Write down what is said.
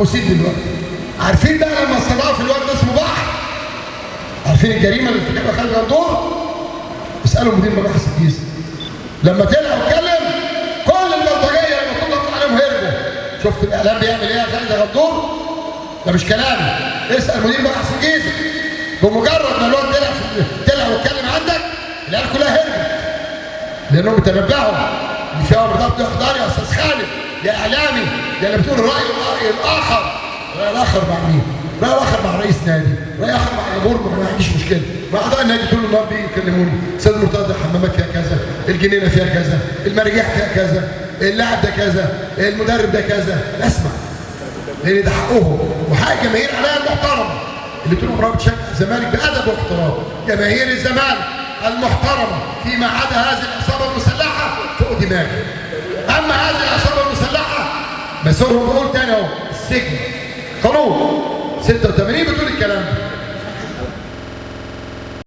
محبوسين دلوقتي. عارفين بقى لما استضاف الواد ده اسمه بحر، عارفين الجريمه اللي ارتكبها خالد غندور؟ اسالوا مدير مباحث الجيزه لما طلع واتكلم كل البلطجيه لما طلعت عليهم هربوا. شفت الاعلام بيعمل ايه يا خالد غندور؟ ده مش كلامي، اسال مدير مباحث الجيزه. بمجرد ما الواد طلع واتكلم عندك العيال كلها هربت، لانهم تنبهوا ان في امر ضبط احضار يا استاذ خالد يا اعلامي، يا اللي بتقول الراي الاخر. الراي الاخر مع مين؟ الراي الاخر مع رئيس نادي، الراي الاخر مع الامور ما عنديش مشكله، مع اعضاء النادي طول النهار بيجوا يكلموني، استاذ مرتضى الحمامات فيها كذا، الجنينه فيها كذا، المراجيح فيها كذا، اللاعب ده كذا، المدرب ده كذا. اسمع، لان ده حقهم وحق الجماهير عليها المحترمه اللي طول عمرها بتشجع الزمالك بادب واحترام. جماهير الزمالك المحترمه فيما عدا هذه العصابه المسلحه فوق دماغي. اما هذه العصابه المسلحه مسيرهم بقول تاني اهو السجن. قانون 86 بتقول الكلام ده.